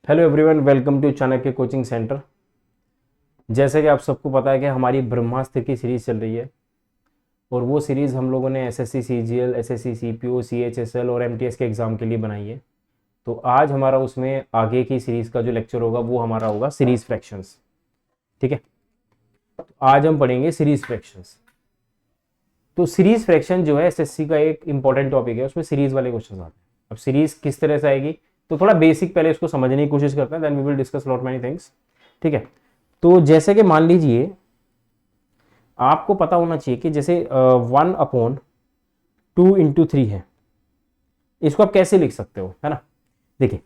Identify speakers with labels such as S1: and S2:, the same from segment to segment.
S1: Hello everyone, welcome to Chanakya coaching centre. जैसे कि आप सबको पता है कि हमारी ब्रह्मास्त्र की सीरीज़ चल रही है और वो सीरीज़ हम लोगों ने SSC CGL, SSC CPO, CHSL और एमटीएस के एग्ज़ाम के लिए बनाई है। तो आज हमारा उसमें आगे की सीरीज़ का जो लेक्चर होगा वो हमारा होगा सीरीज़ फ्रैक्शंस। ठीक है, तो आज हम पढ़ेंगे सीरीज़ फ्रैक्शंस। तो सीरीज़ फ्रैक्शन जो है एसएससी का एक इंपॉर्टेंट टॉपिक है, उसमें सीरीज़ वाले क्वेश्चन आते हैं। अब सीरीज़ किस तरह से आएगी तो थोड़ा बेसिक पहले इसको समझने की कोशिश करते हैं, then we will discuss lot many things. ठीक है, तो जैसे कि मान लीजिए आपको पता होना चाहिए कि जैसे 1/2 × 3 है, इसको आप कैसे लिख सकते हो, है ना। देखिए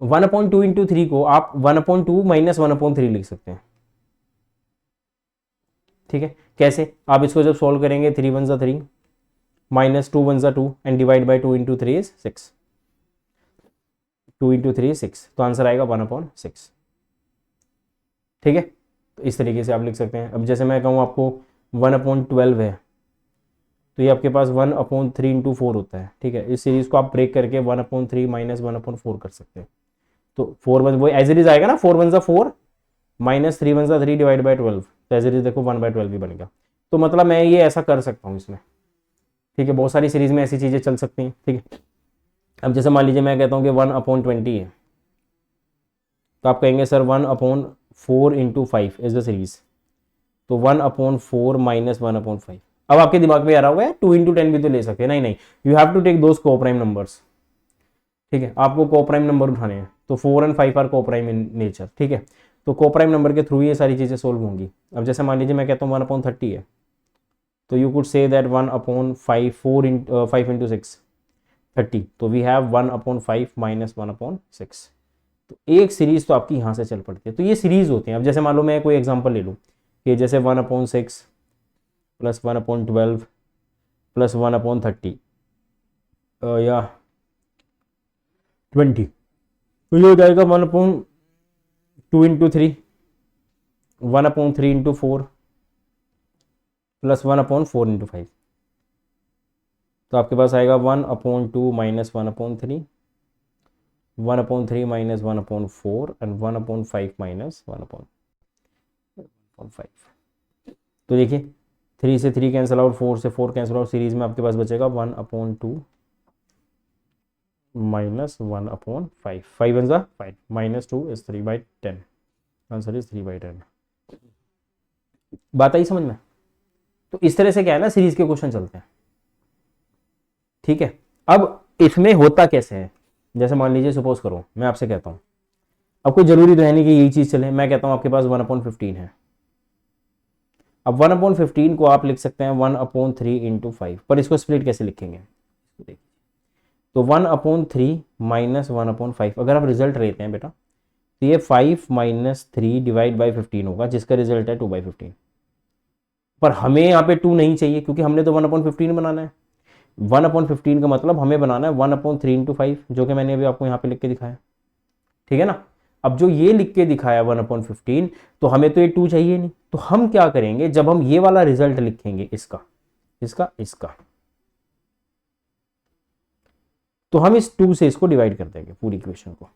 S1: 1/2 × 3 को आप 1/2 - 1/3 लिख सकते हैं। ठीक है, कैसे आप इसको जब सॉल्व करेंगे 3 × 1 = 3 -2 × 1 = 2 and divide by 2 × 3 is 6। 2 × 3 is 6, तो आंसर आएगा 1/6। ठीक है, तो इस तरीके से आप लिख सकते हैं। अब जैसे मैं कहूँ आपको 1/12 है, तो ये आपके पास 1/3 × 4 होता है। ठीक है, इस सीरीज को आप ब्रेक करके 1/3 - 1/4 कर सकते हैं। तो 4 1 वो एज इट इज आएगा ना, 4 1 = 4 -3 1 = 3 डिवाइड बाई 12, तो एज इट इज देखो 1/12 भी बनेगा। तो मतलब मैं ये ऐसा कर सकता हूँ इसमें। ठीक है, बहुत सारी सीरीज में ऐसी चीज़ें चल सकती हैं। ठीक है, अब जैसे मान लीजिए मैं कहता हूँ कि 1/20 है, तो आप कहेंगे सर 1/4 × 5 इज द सीरीज, तो 1/4 - 1/5। अब आपके दिमाग में आ रहा होगा 2 × 10 भी तो ले सकते हैं। नहीं नहीं, you have to take those coprime numbers. ठीक है, आपको कोप्राइम नंबर उठाने हैं, तो 4 और 5 आर कोप्राइम इन नेचर। ठीक है, तो कोप्राइम नंबर के थ्रू ये सारी चीज़ें सोल्व होंगी। अब जैसे मान लीजिए मैं कहता हूँ 1/30 है, तो यू कुड से दैट 1/5 5 × 6 30, तो वी हैव 1/5 - 1/6। तो एक सीरीज तो आपकी यहाँ से चल पड़ती है। तो ये सीरीज होते हैं। अब जैसे मान लो मैं कोई एग्जांपल ले लूँ कि जैसे 1/6 प्लस 1/12 प्लस 1/30 या 20, तो ये हो जाएगा 1/2 × 3, 1/3 × 4 प्लस 1/4 × 5। तो आपके पास आएगा 1/2 - 1/3, 1/3 - 1/4 एंड 1/5 - 1/5। तो देखिए 3 से 3 कैंसिल आउट, 4 से 4 कैंसिल आउट, सीरीज में आपके पास बचेगा 1/2 - 1/5, 5 1 = 5 -2 इज 3/10, आंसर इज 3/10। बात आई समझ में। तो इस तरह से क्या है ना, सीरीज के क्वेश्चन चलते हैं। ठीक है, अब इसमें होता कैसे है, जैसे मान लीजिए सपोज करो मैं आपसे कहता हूं, अब कोई जरूरी तो है नहीं कि यही चीज चले। मैं कहता हूं आपके पास 1/15 है, अब 1/15 को आप लिख सकते हैं 1/3 × 5, पर इसको स्प्लिट कैसे लिखेंगे देखिए। तो 1/3 - 1/5, अगर आप रिजल्ट लेते हैं बेटा, तो ये 5 - 3 डिवाइड बाई 15 होगा, जिसका रिजल्ट है 2/15। पर हमें यहाँ पे 2 नहीं चाहिए, क्योंकि हमने तो 1/15 बनाना है। 1/15 का मतलब हमें बनाना है 1/3 × 5, जो कि मैंने अभी आपको यहाँ पे लिख के दिखाया। ठीक है ना। अब जो ये लिख के दिखाया 1/15, तो हमें तो ये 2 चाहिए नहीं। तो हम क्या करेंगे, जब हम ये वाला रिजल्ट लिखेंगे इसका इसका इसका, तो हम इस 2 से इसको डिवाइड कर देंगे पूरी इक्वेशन को,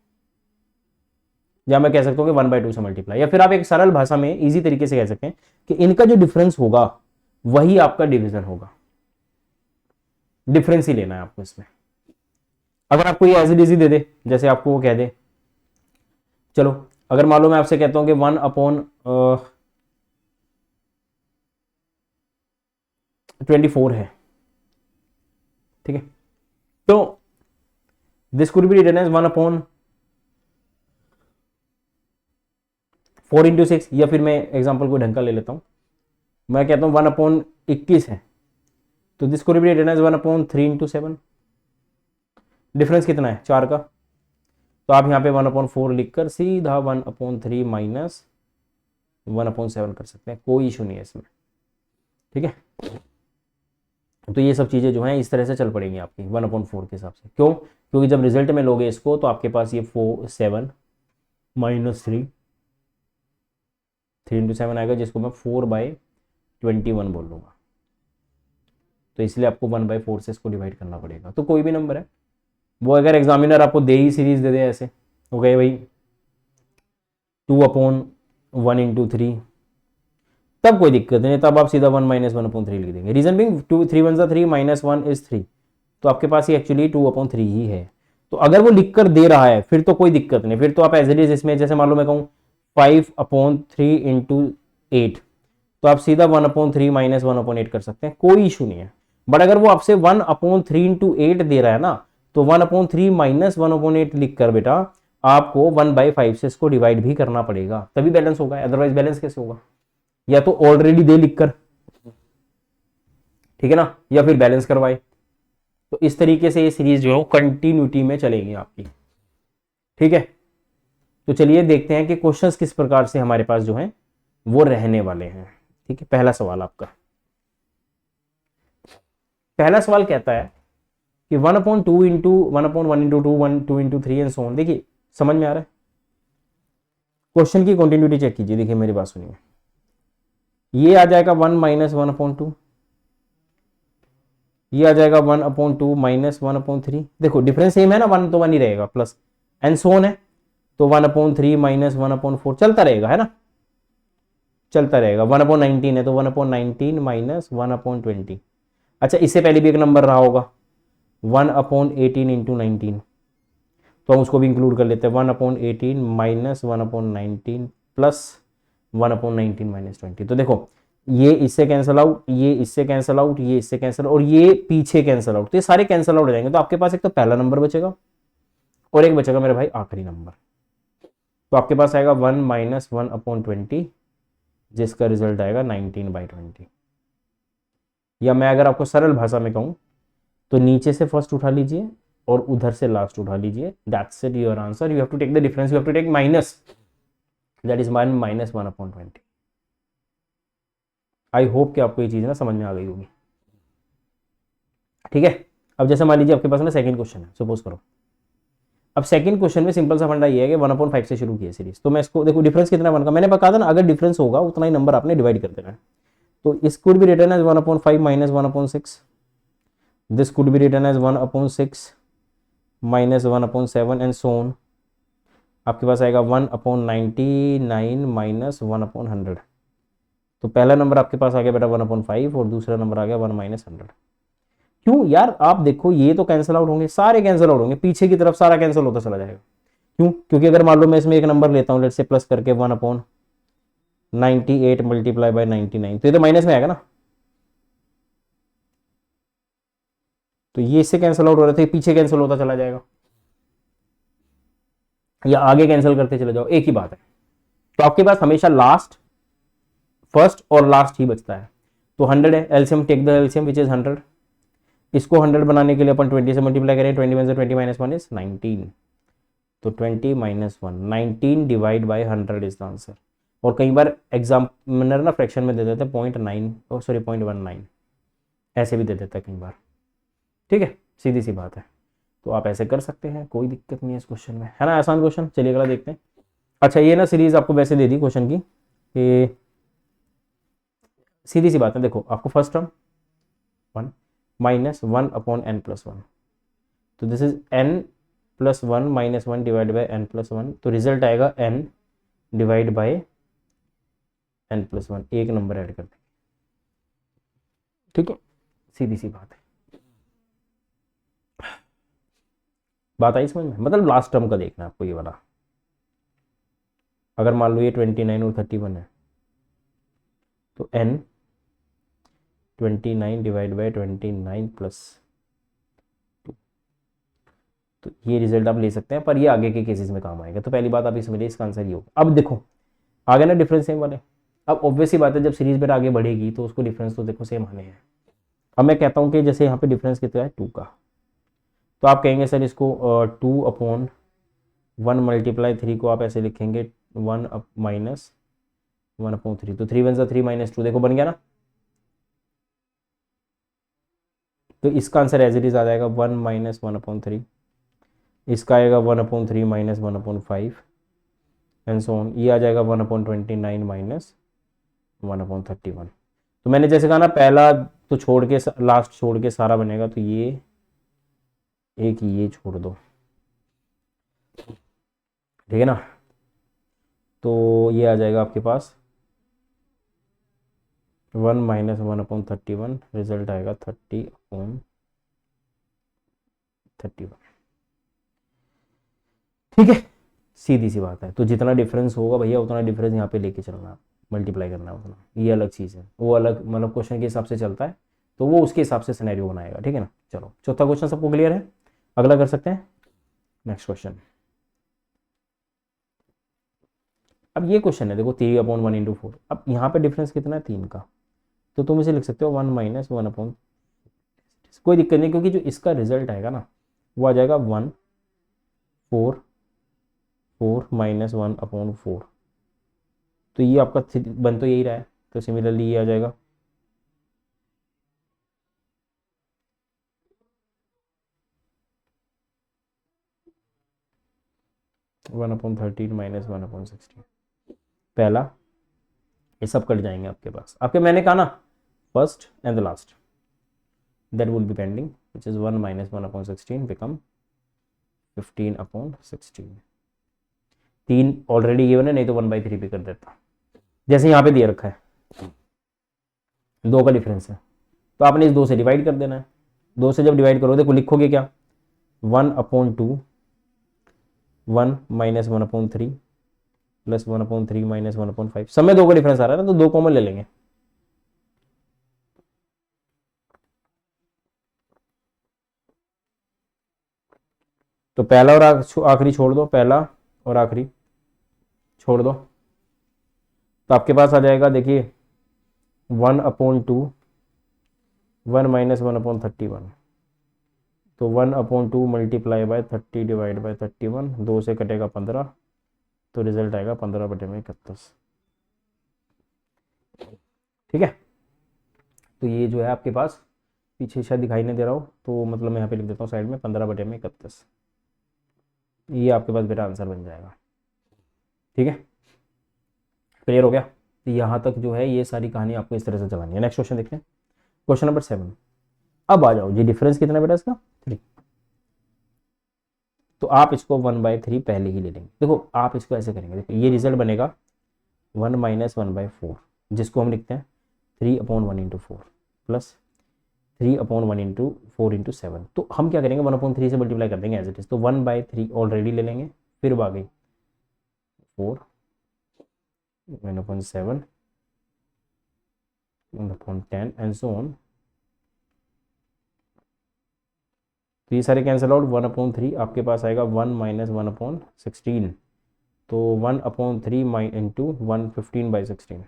S1: या मैं कह सकता हूँ कि 1/2 से मल्टीप्लाई, या फिर आप एक सरल भाषा में इजी तरीके से कह सकते हैं कि इनका जो डिफरेंस होगा वही आपका डिवीजन होगा। डिफरेंस ही लेना है आपको इसमें। अगर आपको ये एज इट इजी दे दे, जैसे आपको वो कह दे, चलो अगर मान लो मैं आपसे कहता हूं कि 1/24 है, ठीक है, तो this could be written as 1/4 × 6, या फिर मैं एग्जांपल को ढंग का ले लेता हूं, मैं कहता हूं 1/21 है, तो this could be written as 1/3 × 7। Difference कितना है, 4 का। तो आप यहाँ पे 1/4 लिखकर सीधा 1/3 माइनस 1/7 कर सकते हैं, कोई इशू नहीं है इसमें। ठीक है, तो ये सब चीज़ें जो हैं इस तरह से चल पड़ेंगी आपकी 1/4 के हिसाब से। क्यों, क्योंकि जब रिजल्ट में लोगे इसको, तो आपके पास ये 7 - 3 3 × 7 आएगा, जिसको मैं 4/21 बोल लूँगा। तो इसलिए आपको 1/4 से इसको डिवाइड करना पड़ेगा। तो कोई भी नंबर है वो, अगर एग्जामिनर आपको दे ही सीरीज दे दे ऐसे, हो गए भाई 2/1 × 3, तब कोई दिक्कत नहीं, तब आप सीधा 1 - 1/3 लिख देंगे। रीजन बिंग 2 3 1 3 -1 इज 3, तो आपके पास ये एक्चुअली 2/3 ही है। तो अगर वो लिख कर दे रहा है फिर तो कोई दिक्कत नहीं, फिर तो आप एज इट इज इसमें जैसे मान लो मैं कहूँ 5/3 × 8, तो आप सीधा 1/3 - 1/8 कर सकते हैं, कोई इशू नहीं है। बट अगर वो आपसे 1/3 × 8 दे रहा है ना, तो 1/3 - 1/8 लिख कर बेटा आपको 1/5 से इसको डिवाइड भी करना पड़ेगा, तभी बैलेंस होगा, अदरवाइज बैलेंस कैसे होगा? या तो ऑलरेडी दे लिखकर, ठीक है ना, या फिर बैलेंस करवाए। तो इस तरीके से ये सीरीज जो है कंटिन्यूटी में चलेगी आपकी, ठीक है। तो चलिए देखते हैं कि क्वेश्चंस किस प्रकार से हमारे पास जो है वो रहने वाले हैं, ठीक है। पहला सवाल आपका, पहला सवाल कहता है कि 1/2 into 1/1 into 2 1 2 into 3 and so on. देखिए समझ में आ रहा है, क्वेश्चन की कंटिन्यूटी चेक कीजिए, देखिए मेरी बात सुनिए, ये आ जाएगा 1 - 1/2, ये आ जाएगा 1/2 - 1/3। देखो डिफरेंस सेम है ना, 1 तो 1 ही रहेगा, प्लस एंड सो ऑन है, तो 1/3 - 1/4 चलता रहेगा, है ना, चलता रहेगा। 1/19 है तो 1/19 - 1/20। अच्छा इससे पहले भी एक नंबर रहा होगा 1/18 इंटू 19, तो हम उसको भी इंक्लूड कर लेते हैं, 1/18 - 1/19 प्लस 1/19 - 20। तो देखो ये इससे कैंसिल आउट, ये इससे कैंसिल आउट, ये इससे कैंसिल, और ये पीछे कैंसिल आउट, तो ये सारे कैंसिल आउट हो जाएंगे। तो आपके पास एक तो पहला नंबर बचेगा और एक बचेगा मेरे भाई आखिरी नंबर, तो आपके पास आएगा 1 - 1/20, जिसका रिजल्ट आएगा 19/20। या मैं अगर आपको सरल भाषा में कहूं तो नीचे से फर्स्ट उठा लीजिए और उधर से लास्ट उठा लीजिए, that's it your answer. You have to take the difference, you have to take minus, that is 1 - 1/20। I hope कि आपको ये चीज ना समझ में आ गई होगी, ठीक है। अब जैसे मान लीजिए आपके पास ना सेकंड क्वेश्चन है, सपोज करो। अब सेकंड क्वेश्चन में सिंपल सा फंडा ये है कि 1/5 से शुरू किया सीरीज, तो मैं इसको देखो डिफरेंस कितना बन का मैंने बता था ना, अगर डिफरेंस होगा उतना ही नंबर आपने डिवाइड कर देना है। तो this could be written as 1/5 - 1/6, this could be written as 1/6 - 1/7 and so on. आपके पास आएगा 1/99 - 1/100। तो पहला नंबर आपके पास आ गया बेटा 1/5 और दूसरा नंबर आ गया 1 - 100। क्यों यार, आप देखो ये तो कैंसिल आउट होंगे, सारे कैंसिल आउट होंगे, पीछे की तरफ सारा कैंसिल होता चला जाएगा। क्यों? क्योंकि अगर मान लो मैं इसमें एक नंबर लेता हूँ, लेट से प्लस करके 1/98 मल्टीप्लाई बाय 99, तो ये तो माइनस में आएगा ना, तो ये इससे कैंसिल आउट हो रहे थे, पीछे कैंसिल होता चला जाएगा, या आगे कैंसिल करते चले जाओ, एक ही बात है। तो आपके पास हमेशा लास्ट, फर्स्ट और लास्ट ही बचता है। तो 100 है, LCM take the LCM which is 100। इसको 100 बनाने के लिए अपन 20 से मल्टीप्लाई करें, 20 में से 20 - 1 इज 19, तो 20 - 1 19 divide by 100 is the answer. और कई बार एग्जामिनर ना फ्रैक्शन में दे देते हैं 0.9 और सॉरी 0.19, ऐसे भी दे देता है कई बार, ठीक है, सीधी सी बात है। तो आप ऐसे कर सकते हैं, कोई दिक्कत नहीं है इस क्वेश्चन में, है ना, आसान क्वेश्चन। चलिए अगला देखते हैं। अच्छा ये ना सीरीज आपको वैसे दे दी क्वेश्चन की कि सीधी सी बात है, देखो आपको फर्स्ट टर्म 1 - 1/n+1, तो this is n+1 - 1 divide by n+1, तो रिजल्ट आएगा n डिवाइड बाई n+1, एक नंबर ऐड कर देंगे, ठीक है, सीधी सी बात है। बात आई समझ में? मतलब लास्ट टर्म का देखना है आपको ये वाला। अगर मान लो ये 29 और 31 है, तो n 29 डिवाइड बाई 29 प्लस 2, तो ये रिजल्ट आप ले सकते हैं, पर ये आगे के केसेस में काम आएगा। तो पहली बात आप इसमें इसका आंसर ये होगा। अब देखो आगे ना डिफरेंस सेम वाले, अब ऑब्वियस ही बात है जब सीरीज बेटा आगे बढ़ेगी तो उसको डिफरेंस तो देखो सेम आने हैं। अब मैं कहता हूँ कि जैसे यहाँ पे डिफरेंस कितना है 2 का, तो आप कहेंगे सर इसको 2/1 मल्टीप्लाई 3 को आप ऐसे लिखेंगे 1 माइनस 1/3, तो 3 × 1 = 3 - 2, देखो बन गया ना। तो इसका आंसर एज इट इज आ जाएगा 1 - 1/3, इसका आएगा 1/3 - 1/5 एंड सो ऑन, ये आ जाएगा 1/29 - 1/31। तो मैंने जैसे कहा ना पहला तो छोड़ के लास्ट छोड़ के सारा बनेगा, तो ये एक ये छोड़ दो, ठीक है ना। तो ये आ जाएगा आपके पास 1 माइनस 1/31, रिजल्ट आएगा 30/31। ठीक है, सीधी सी बात है। तो जितना डिफरेंस होगा भैया उतना डिफरेंस यहाँ पे लेके चलना है, मल्टीप्लाई करना है उतना, ये अलग चीज़ है, वो अलग मतलब क्वेश्चन के हिसाब से चलता है, तो वो उसके हिसाब से सिनेरियो बनाएगा। ठीक है ना। चलो चौथा क्वेश्चन सबको क्लियर है, अगला कर सकते हैं नेक्स्ट क्वेश्चन। अब ये क्वेश्चन है देखो 3/1 × 4, अब यहाँ पे डिफरेंस कितना है 3 का, तो तुम इसे लिख सकते हो 1 माइनस 1/, कोई दिक्कत नहीं क्योंकि जो इसका रिजल्ट आएगा ना वो आ जाएगा 1/4 तो ये आपका बन तो यही रहा है, तो सिमिलरली ये आ जाएगा 1/13 माइनस 1/16। पहला, ये सब कट जाएंगे आपके पास, आपके मैंने कहा ना first and the last that will be pending, which is 1 minus 1/16 become 15/16। 3 already given है, नहीं तो 1/3 पे कर देता, जैसे यहाँ पे दिया रखा है 2 का डिफरेंस है, तो आपने इस 2 से डिवाइड कर देना है। 2 से जब डिवाइड करोगे देखो लिखोगे क्या 1/2 1 माइनस 1/3 प्लस 1/3 माइनस 1/5, सब में 2 का डिफरेंस आ रहा है ना, तो 2 कॉमन ले लेंगे। तो पहला और आखिरी छोड़ दो, पहला और आखिरी छोड़ दो, तो आपके पास आ जाएगा देखिए 1/2 1 माइनस 1/31, तो 1/2 मल्टीप्लाई बाय 30 डिवाइड बाय 31, 2 से कटेगा 15, तो रिजल्ट आएगा 15/31। ठीक है, तो ये जो है आपके पास पीछे शायद दिखाई नहीं दे रहा हो, तो मतलब मैं यहाँ पे लिख देता हूँ साइड में 15/31, ये आपके पास बेटा आंसर बन जाएगा। ठीक है, क्लियर हो गया। तो यहाँ तक जो है ये सारी कहानी आपको इस तरह से चलानी है। नेक्स्ट क्वेश्चन देखते हैं, क्वेश्चन नंबर 7। अब आ जाओ, ये डिफरेंस कितना बेटा इसका 3, तो आप इसको 1/3 पहले ही ले लेंगे। देखो आप इसको ऐसे करेंगे, देखो ये रिजल्ट बनेगा 1 माइनस 1/4, जिसको हम लिखते हैं 3/1 × 4 प्लस 3/1 × 4 × 7। तो हम क्या करेंगे 1/3 से मल्टीप्लाई कर देंगे एज इट इज, तो 1/3 ऑलरेडी ले लेंगे, फिर आ गई 4 1/7 1/10 एंड सो ऑन। तो ये सारे कैंसिल आउट, 1/3 आपके पास आएगा 1 माइनस 1/16, तो 1/3 इंटू 115/16,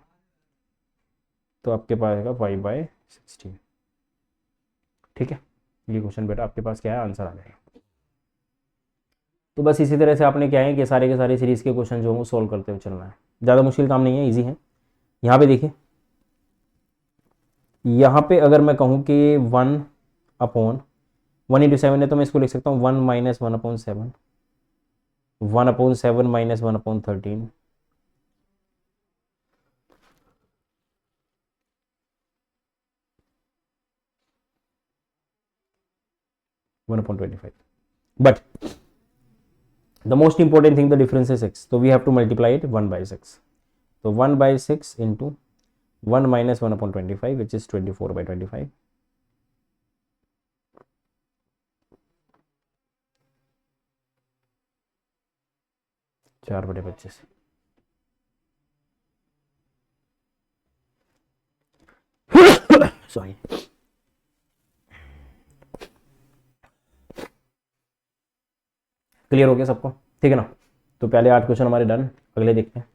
S1: तो आपके पास आएगा 5/16। ठीक है, ये क्वेश्चन बेटा आपके पास क्या है आंसर आ जाएगा। तो बस इसी तरह से आपने क्या है कि सारे के सारे सीरीज़ के क्वेश्चन जो होंगे सोल्व करते हुए चलना है, ज़्यादा मुश्किल काम नहीं है, ईजी है। यहाँ पे देखिए, यहाँ पे अगर मैं कहूँ कि 1/1 × 7 है, तो मैं इसको लिख सकता हूँ 1 minus 1/7 1/7 minus 1/13 1/25, but the most important thing, the difference is 6, so we have to multiply it 1/6, so 1/6 into 1 minus 1/25 which is 24/25, चार बटे 25। सॉरी, क्लियर हो गया सबको, ठीक है ना। तो पहले 8 क्वेश्चन हमारे डन, अगले देखते हैं।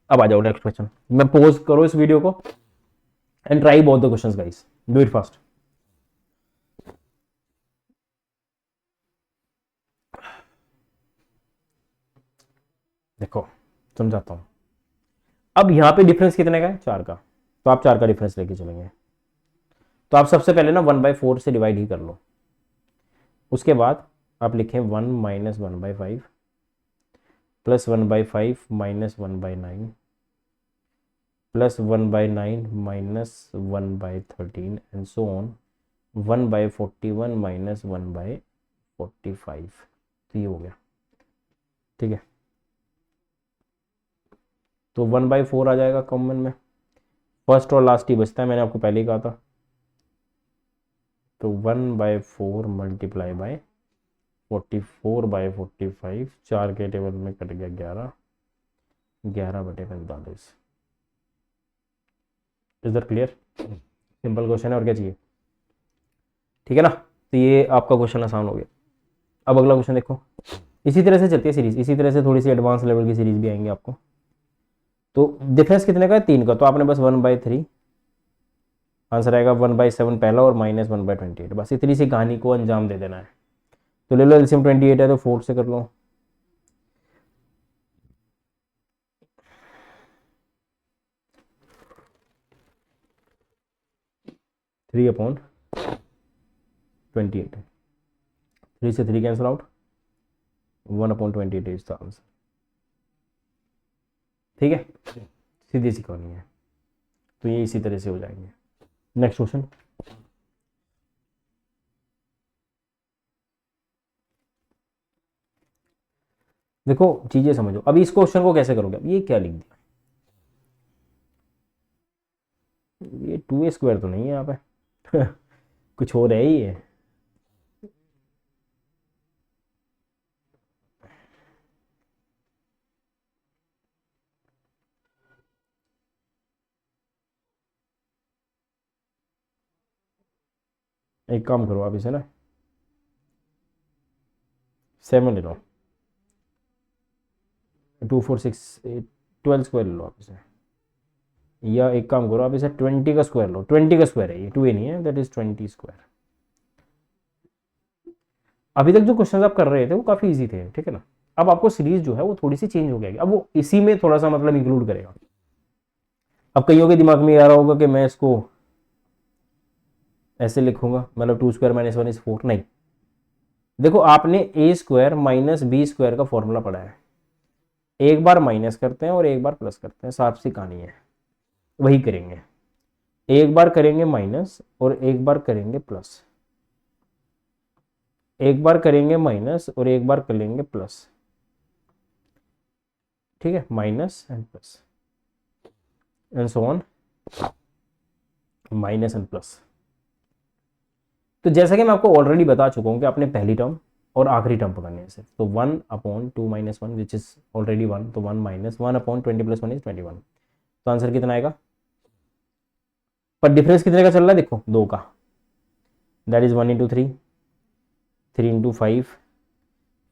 S1: अब आ जाओ नेक्स्ट क्वेश्चन, मैं पोज करो इस वीडियो को and try both the questions guys, do it fast. देखो समझाता हूं, अब यहां पे डिफरेंस कितने का है 4 का, तो आप 4 का डिफरेंस लेके चलेंगे, तो आप सबसे पहले ना 1/4 से डिवाइड ही कर लो, उसके बाद आप लिखें 1 minus 1/5 plus 1/5 minus 1/9 plus 1/9 minus 1/13 and so on 1/41 minus 1/45, तो ये हो गया। ठीक है, तो 1/4 आ जाएगा कॉमन में, फर्स्ट और लास्ट ही बचता है, मैंने आपको पहले ही कहा था। तो 1/4 मल्टीप्लाई बाय 44/45, 4 के टेबल में कट गया 11, 11/45। Is that clear? Simple question है, और क्या चाहिए? ठीक है ना, तो ये आपका क्वेश्चन आसान हो गया। अब अगला क्वेश्चन देखो, इसी तरह से चलती है सीरीज, इसी तरह से थोड़ी सी एडवांस लेवल की सीरीज भी आएंगी आपको। तो डिफरेंस कितने का है? 3 का, तो आपने बस 1/3, आंसर आएगा 1/7 पहला और -1/28, बस इतनी सी कहानी को अंजाम दे देना है। तो ले लो एलसीएम 28 है तो 4 से कर लो, 3/28, 3 से 3 cancel out, 1/28 is the answer. ठीक है, सीधी सी कहानी है, तो ये इसी तरह से हो जाएंगे। नेक्स्ट क्वेश्चन देखो, चीजें समझो। अब इस क्वेश्चन को कैसे करोगे? अब ये क्या लिख दिया, ये 2a² तो नहीं है यहाँ पे कुछ और है ही है। एक काम करो आप इसे ना 7 ले लो, 2 4 6 8 12 ले लो आप इसे, या एक काम करो आप इसे 20 का स्क्वायर लो, 20 का स्क्वायर है ये, 2a नहीं है, दैट इज 20²। अभी तक जो क्वेश्चन आप कर रहे थे वो काफी इजी थे, ठीक है ना। अब आपको सीरीज जो है वो थोड़ी सी चेंज हो गई, अब वो इसी में थोड़ा सा मतलब इंक्लूड करेगा। अब कईयों के दिमाग में ये आ रहा होगा कि मैं इसको ऐसे लिखूंगा, मतलब 2² - 1 = 4, नहीं। देखो आपने a² - b² का फॉर्मूला पढ़ा है, एक बार माइनस करते हैं और एक बार प्लस करते हैं, साफ सी कहानी है, वही करेंगे। एक बार करेंगे माइनस और एक बार करेंगे प्लस, एक बार करेंगे माइनस और एक बार करेंगे प्लस, ठीक है, minus and plus and so on, minus and plus. तो जैसा कि मैं आपको ऑलरेडी बता चुका हूं कि आपने पहली टर्म और आखिरी टर्म पकड़नी है सिर्फ, तो 1/2 - 1 विच इज ऑलरेडी 1, तो 1 - 1/20 + 1 = 21। तो आंसर कितना आएगा? पर डिफरेंस कितने का चल रहा है? देखो 2 का, that is 1 × 3, 3 × 5,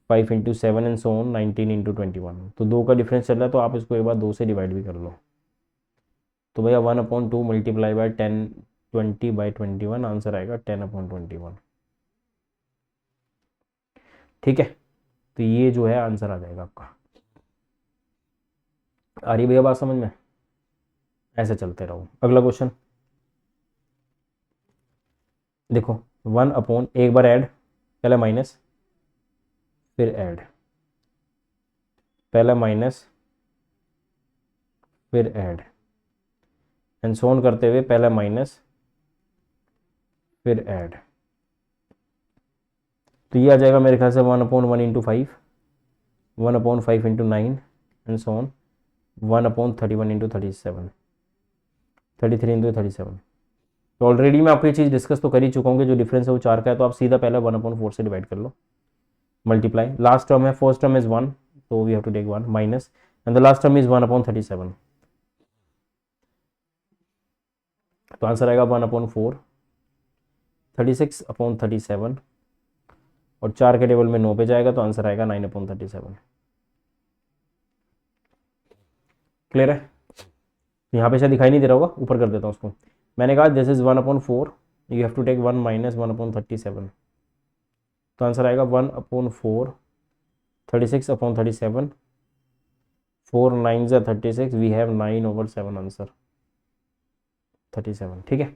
S1: 5 × 7 and so on, 19 × 21। तो 2 का डिफरेंस चल रहा है, तो आप इसको एक बार 2 से डिवाइड भी कर लो। तो भैया 1/2 मल्टीप्लाई बाय 10, 20/21, आंसर आएगा 10/21। ठीक है, तो ये जो है आंसर आ जाएगा आपका। आ रही भैया बात समझ में? ऐसे चलते रहो। अगला क्वेश्चन देखो, 1/, एक बार ऐड, पहले माइनस फिर ऐड, पहला माइनस फिर ऐड एंड सो ऑन करते हुए पहला माइनस फिर ऐड। तो ये आ जाएगा मेरे ख्याल से 1/1 × 5, 1/5 × 9 एंड सो ऑन, 1/31 × 37, 33 × 37। तो ऑलरेडी मैं आपको ये चीज़ डिस्कस तो कर ही चुका हूँ कि जो डिफरेंस है वो 4 का है, तो आप सीधा पहले 1/4 से डिवाइड कर लो, मल्टीप्लाई, लास्ट टर्म है, फर्स्ट टर्म इज 1, तो we have to take 1 minus and the last term is 1/37। तो आंसर आएगा 1/4, 36/37, और 4 के टेबल में 9 पे जाएगा, तो आंसर आएगा 9/37। क्लियर है? यहाँ पे शायद दिखाई नहीं दे रहा होगा, ऊपर कर देता हूँ उसको। मैंने कहा this is 1/4, you have to take 1 minus 1/37। तो आंसर आएगा 1/4, 36/37, 4 9 ज़ा 36, वी हैव 9/7 आंसर 37। ठीक है,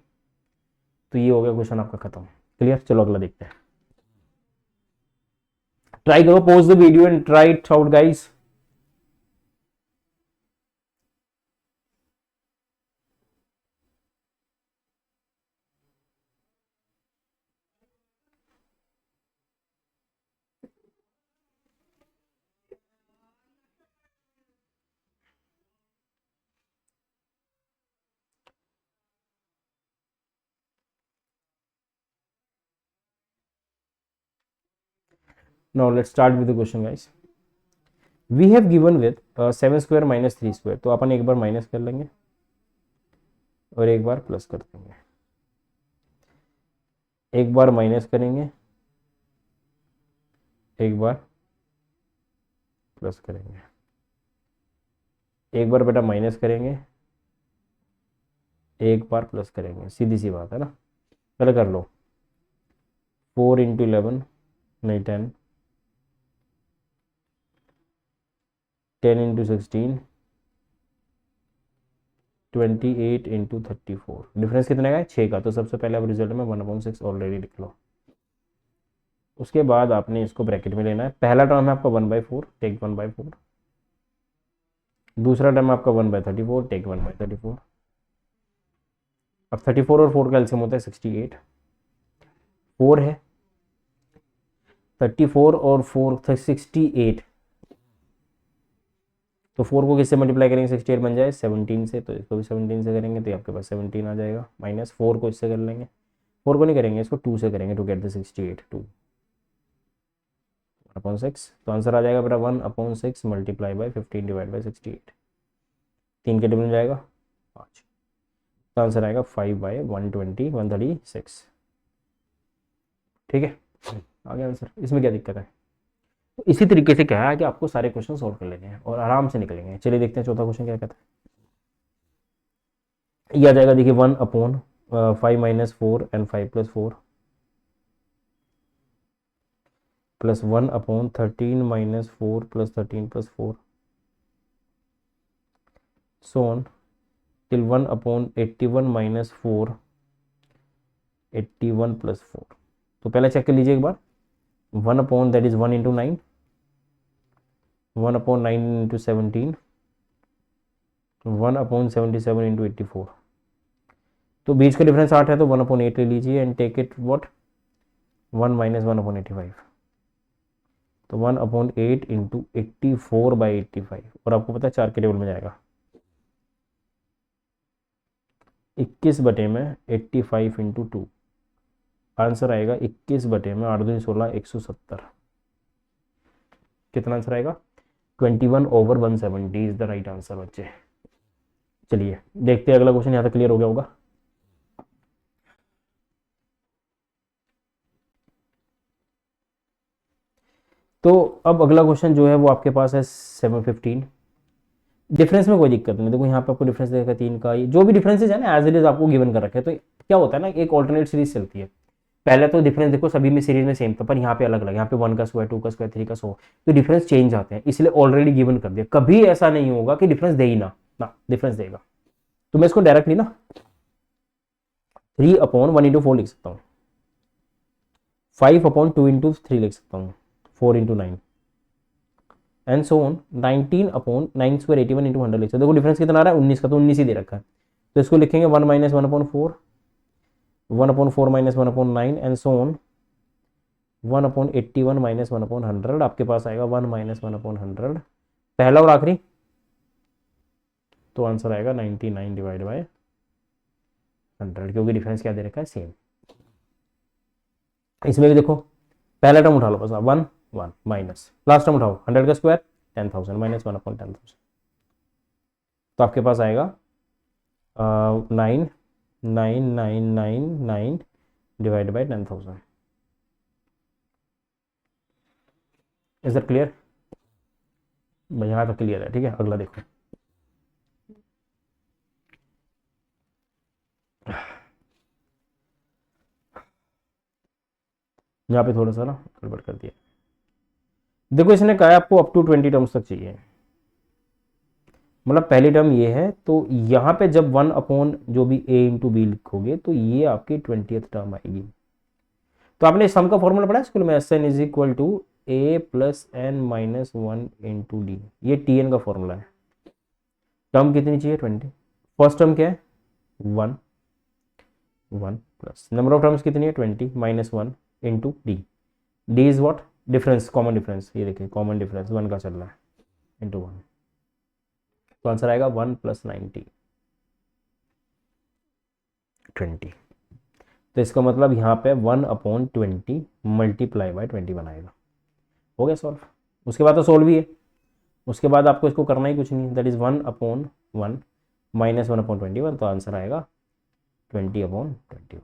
S1: तो ये हो गया क्वेश्चन आपका खत्म। क्लियर? चलो अगला देखते हैं। ट्राई करो, pause the video and try it out guys. Now let's start with the question guys. We have given with 7 square minus 3 square, तो अपन एक बार माइनस कर लेंगे और एक बार प्लस कर देंगे, एक बार माइनस करेंगे, एक बार प्लस करेंगे, एक बार बेटा माइनस करेंगे, एक बार प्लस करेंगे, सीधी सी बात है ना। पहले कर लो 4 इंटू 11 नहीं 10, 10 इंटू 16, 28 इंटू 34, डिफरेंस कितने का है 6 का। तो सबसे पहले आप रिजल्ट में 1/6 ऑलरेडी लिख लो। उसके बाद आपने इसको ब्रैकेट में लेना है। पहला टर्म है आपका 1/4, टेक 1/4। दूसरा टर्म आपका 1/34, टेक 1/34। अब 34 और 4 का एलसीएम होता है 68। 4 है, 34 और 4 68, तो 4 को किससे मल्टीप्लाई करेंगे 68 बन जाए 17 से, तो इसको भी 17 से करेंगे तो आपके पास 17 आ जाएगा। माइनस 4 को इससे कर लेंगे, 4 को नहीं करेंगे, इसको 2 से करेंगे टू गेट द 68, 2 1/6। तो आंसर आ जाएगा बेटा 1/6 मल्टीप्लाई बाई 15 डिवाइड बाई 68। 3 के टेबल में जाएगा 5, तो आंसर आएगा 5/120, 136। ठीक है, आ गया आंसर। इसमें क्या दिक्कत है। तो इसी तरीके से क्या है कि आपको सारे क्वेश्चन सॉल्व कर लेने हैं और आराम से निकलेंगे। चलिए देखते हैं चौथा क्वेश्चन क्या कहता है। ये आ जाएगा देखिए 1/5 minus 4 and 5 plus 4 plus 1/13 minus 4 plus 13 plus 4 so on till 1/81 minus 4 81 plus 4। तो पहले चेक कर लीजिए एक बार। 1 that is 1 into 9, 1/9 into 17, 1/77 into 84। तो बीच का डिफरेंस 8 है, तो 1/8 ले लीजिए and take it what 1 minus 1/85। तो 1/8 इंटू 84/85, और आपको पता है 4 के टेबल में जाएगा 21 बटे में 85 इंटू 2। आंसर आएगा 21 बटे में 8 दूनी 16, 170। कितना आंसर आएगा 21/170 इज द राइट आंसर बच्चे। चलिए देखते हैं अगला क्वेश्चन। यहाँ तक क्लियर हो गया होगा। तो अब अगला क्वेश्चन जो है वो आपके पास है 715। डिफरेंस में कोई दिक्कत नहीं, देखो यहाँ पे आपको डिफरेंस देगा 3 का, ये जो भी डिफरेंसेज है ना एज इट इज आपको गिवन कर रखे हैं। तो क्या होता है ना, एक ऑल्टरनेट सीरीज चलती है। पहले तो डिफरेंस देखो सभी में सीरीज में सेम था, पर यहाँ पे अलग अलग, यहाँ पे 1 का स्क्वायर, 2 का स्क्वायर, 3 का 100, तो डिफरेंस चेंज आते हैं, इसलिए ऑलरेडी गिवन कर दिया। कभी ऐसा नहीं होगा कि डिफरेंस दे ही ना डिफरेंस देगा। तो मैं इसको डायरेक्टली ना 3/1 इंटू 4 लिख सकता हूँ, 5/2 इंटू 3 लिख सकता हूँ, 4 into 9 and so on. 19/9 square 81 into 100 लिख सकते। देखो डिफरेंस कितना आ रहा है 19 का, तो 19 ही दे रखा है, तो इसको लिखेंगे 1 minus 1/4, 1/4 minus 1/9 and so on 1/81 minus 1/100। आपके पास आएगा 1 माइनस 1/100, पहला और आखिरी, तो आंसर आएगा 99 डिवाइड बाय 100, क्योंकि डिफरेंस क्या दे रखा है सेम। इसमें भी देखो पहला टर्म उठा लो बस 1 1 माइनस लास्ट टर्म उठाओ 100 का स्क्वायर 10,000 माइनस 1/10,000, तो आपके पास आएगा 99999 divide by 10,000। Is that clear. यहाँ तक क्लियर है, ठीक है। अगला देखो, यहाँ पे थोड़ा सा ना गड़बड़ कर दिया। देखो इसने कहा आपको अप टू 20 टर्म्स तक चाहिए, मतलब पहली टर्म ये है, तो यहाँ पे जब 1 जो भी a इंटू बी लिखोगे तो ये आपकी 20th टर्म आएगी। तो आपने सम का फॉर्मूला पढ़ा स्कूल में, S N is equal to a plus N minus 1 into D, ये टी एन का फॉर्मूला है। टर्म कितनी चाहिए 20। फर्स्ट टर्म क्या है 1 1 प्लस नंबर ऑफ टर्म्स कितनी है 20 minus 1 into D. D is what difference, common difference, ये देखिए कॉमन डिफरेंस 1 का चल रहा है इंटू 1, तो आंसर आएगा 1 प्लस 90 20। तो इसका मतलब यहाँ पे 1/20 मल्टीप्लाई बाय 20 बनाएगा। हो गया सॉल्व। उसके बाद तो सॉल्व ही है, उसके बाद आपको इसको करना ही कुछ नहीं है, दैट इज़ 1/1 माइनस 1/21, तो आंसर आएगा 20/21, क्योंकि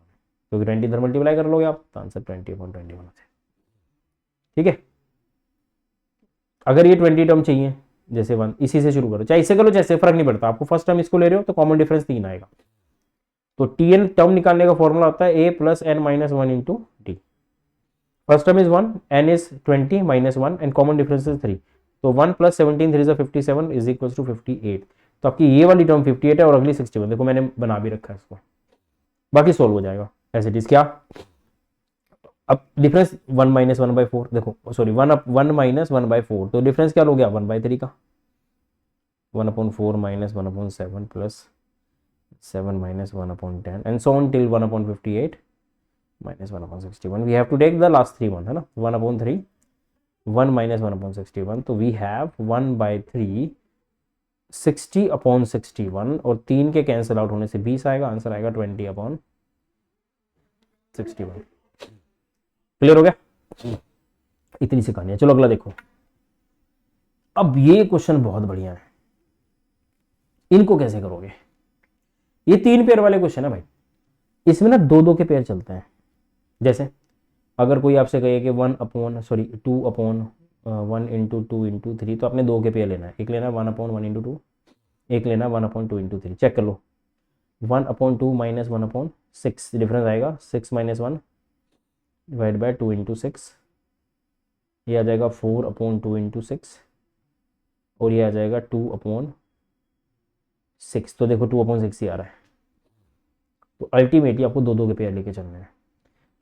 S1: 20 इधर मल्टीप्लाई कर लोगे आप तो आंसर 20/21 है। ठीक है, अगर ये 20 टर्म चाहिए जैसे 1, इसी से शुरू करो, चाहे इससे करो चाहे फर्क नहीं पड़ता, आपको फर्स्ट टर्म इसको ले रहे हो तो कॉमन डिफरेंस 3 आएगा। तो टी एन टर्म निकालने का फॉर्मूला होता है a plus N minus 1 into T. First term is 1, n is 20 minus 1 and common difference is 3। तो 1 plus 17 3 is 57 is equal to 58। तो आपकी ये वाली टर्म 58 है और अगली 61, देखो मैंने बना भी रखा है इसको, बाकी सोल्व हो जाएगा एज इट इज। क्या अब डिफरेंस 1 माइनस 1/4, देखो सॉरी 1 माइनस 1/4, तो डिफरेंस क्या हो गया 1/3 का, 1/4 minus 1/7 plus 7 minus 1/10 and so on till 1/58 minus 1/61। We have to take the last 3 one, है ना, 1/3 1 माइनस 1/61, तो वी हैव 1/3 60/61 और 3 के कैंसिल आउट होने से 20 आएगा, आंसर आएगा 20/61। क्लियर हो गया, इतनी सी कहानी है। चलो अगला देखो, अब ये क्वेश्चन बहुत बढ़िया है, इनको कैसे करोगे, ये 3 पेयर वाले क्वेश्चन है भाई, इसमें ना 2 के पेयर चलते हैं। जैसे अगर कोई आपसे कहे कि 2/1 इंटू 2 इंटू 3, तो आपने 2 के पेयर लेना है, एक लेना 1/1 इंटू 2, एक लेना 1/2 इंटू 3। चेक कर लो, 1/2 माइनस 1/6, डिफरेंस आएगा 6 माइनस 1 डिवाइड बाय 2 इंटू 6, ये आ जाएगा 4/2 इंटू 6 और ये आ जाएगा 2/6। तो देखो 2/6 ही आ रहा है, तो अल्टीमेटली आपको 2 के पेयर लेके चलने हैं।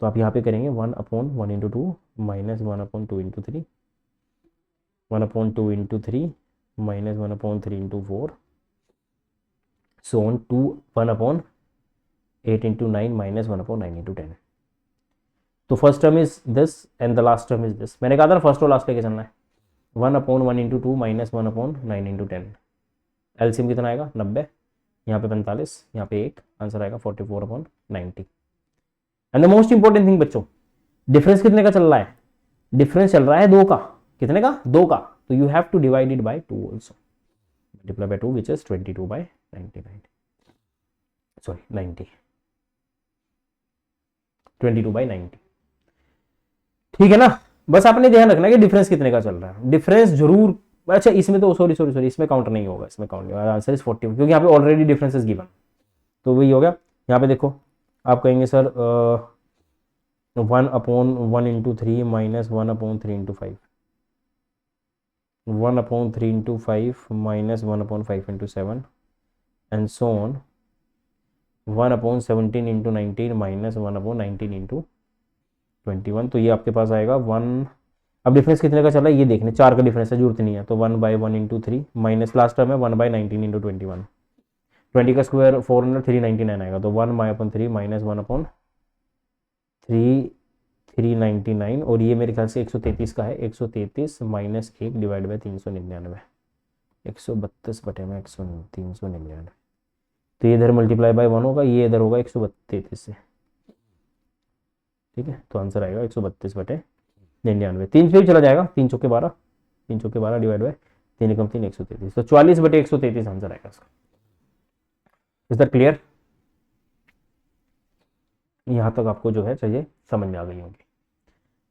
S1: तो आप यहाँ पे करेंगे 1/1 into 2 minus 1/2 into 3, 1/2 into 3 minus 1/3 into 4, so on 1/8 into 9 minus 1/9 into 10। तो first term is this and the last term is this, मैंने कहा था ना फर्स्ट और लास्ट लेके चलना है। 1/1 इंटू 2 माइनस 1/9 इंटू 10, एलसीएम कितना आएगा 90, यहाँ पे 45, यहाँ पे 1, आंसर आएगा 44/90। And the most important thing बच्चों, डिफरेंस कितने का चल रहा है, डिफरेंस चल रहा है 2 का, कितने का 2 का, तो you have to divide it by 2 also, multiply by 2 which is 22/99, sorry 90, 22/90। ठीक है ना, बस आपने ध्यान रखना कि डिफरेंस कितने का चल रहा है, डिफरेंस जरूर, अच्छा इसमें तो सॉरी इसमें काउंट नहीं होगा, इसमें काउंट नहीं होगा, आंसर इज 40, क्योंकि यहाँ पे ऑलरेडी डिफरेंस इज गिवन। तो वही हो गया, यहाँ पे देखो आप कहेंगे sir 1/1 into 3 minus 1/3 into 5, 1/3 into 5 minus 1/5 into 7 and so on 1/17 into 19 minus 1/19 into 21। तो ये आपके पास आएगा 1, अब डिफरेंस कितने का चला है ये देखने, 4 का डिफरेंस है, जरूरत नहीं है, तो 1/1 इंटू 3 माइनस लास्ट टर्म है 1/19 इंटू 21, 20 का स्क्वायर 400 399 आएगा, तो 1/3 माइनस 1/399 और ये मेरे ख्याल से 133 का है, 133 माइनस 1 डिवाइड बाई 399, 132/399, तो ये इधर मल्टीप्लाई बाय 1 होगा, ये इधर होगा 133 से, ठीक है, तो आंसर आएगा 132/99, 3 से भी चला जाएगा, 3 चौके 12, 3 चौके 12 डिवाइड बाय 3 एकम 3 133, तो 44/133 आंसर आएगा इसका। इज दैट क्लियर, यहाँ तक आपको जो है चाहिए समझ में आ गई होगी।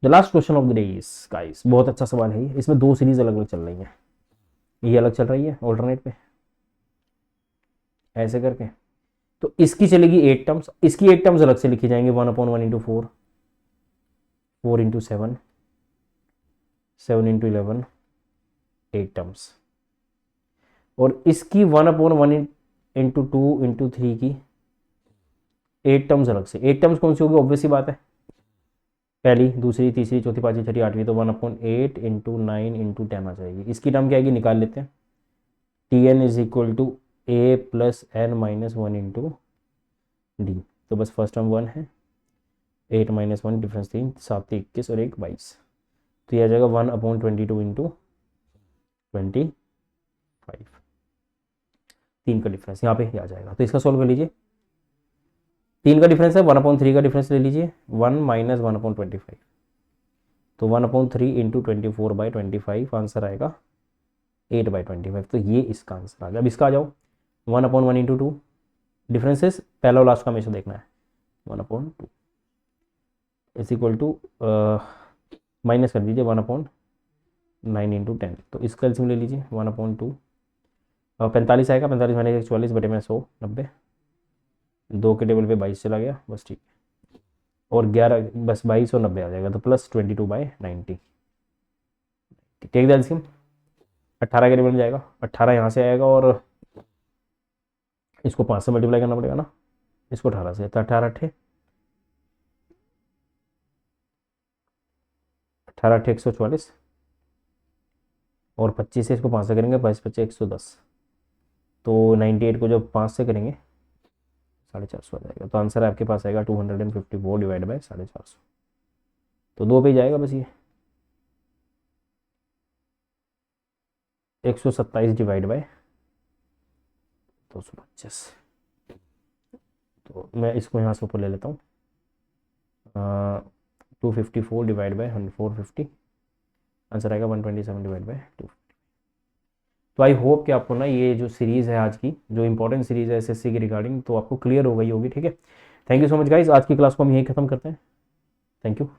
S1: The last question of the day is guys, बहुत अच्छा सवाल है ये, इसमें 2 सीरीज अलग अलग चल रही हैं, ये अलग चल रही है ऑल्टरनेट पे ऐसे करके, तो इसकी चलेगी 8 टर्म्स, इसकी 8 टर्म्स अलग से लिखी जाएंगे, 1/1 इंटू 4, 4 इंटू 7, 7 इंटू 11, 8 टर्म्स, और इसकी 1/1 इंटू 2 इंटू 3 की 8 टर्म्स अलग से। 8 टर्म्स कौन सी होगी, ऑब्वियस सी बात है, पहली, दूसरी, तीसरी, चौथी, पांचवी, छठी, आठवीं, तो 1/8 इंटू 9 इंटू 10 आ जाएगी। इसकी टर्म क्या आएगी निकाल लेते हैं, Tn is equal to a plus n minus 1 into D, तो बस फर्स्ट टर्म 1 है, 8 माइनस 1 डिफरेंस 3, 7 21 और 1 22, तो ये आ जाएगा 1/22 इंटू 25, 3 का डिफरेंस यहाँ पे आ जाएगा, तो इसका सोल्व कर लीजिए, 3 का डिफरेंस है, 1/3 का डिफरेंस ले लीजिए, 1 माइनस 1/25, तो 1/3 इंटू 24/25 आंसर आएगा 8/25। तो ये इसका आंसर आ गया। अब इसका आ जाओ 1/1 इंटू 2, डिफरेंसेस पहला और लास्ट का हमेशा देखना है। 1/2 इज इक्वल टू माइनस कर दीजिए 1/9 इंटू 10। तो इसका एलसीएम ले लीजिए 1/2 45 आएगा, 45 माइनस 144 बटे में 100 90, 2 के टेबल पे 22 चला गया बस, ठीक। और 11 बस 22 और 90 आ जाएगा, तो प्लस 22/90। टेक द एलसीएम 18 के टेबल में जाएगा, 18 यहाँ से आएगा और इसको 5 से मल्टीप्लाई करना पड़ेगा ना, इसको 18 से, तो 18 अट्ठे 144 और 25 से इसको 5 से करेंगे, 22 25 110। तो 98 को जब 5 से करेंगे 450 आ जाएगा। तो आंसर आपके पास आएगा 254 डिवाइड बाई 450। तो 2 पे ही जाएगा बस ये 127 डिवाइड बाई 225। तो मैं इसको यहाँ से ऊपर ले लेता हूँ 254 डिवाइड बाई 450, आंसर आएगा 127 डिवाइड बाई 2। तो आई होप कि आपको ना ये जो सीरीज़ है आज की, जो इंपॉर्टेंट सीरीज़ है एसएससी की रिगार्डिंग, तो आपको क्लियर हो गई होगी। ठीक है, thank you so much guys. आज की क्लास को हम यहीं ख़त्म करते हैं। Thank you.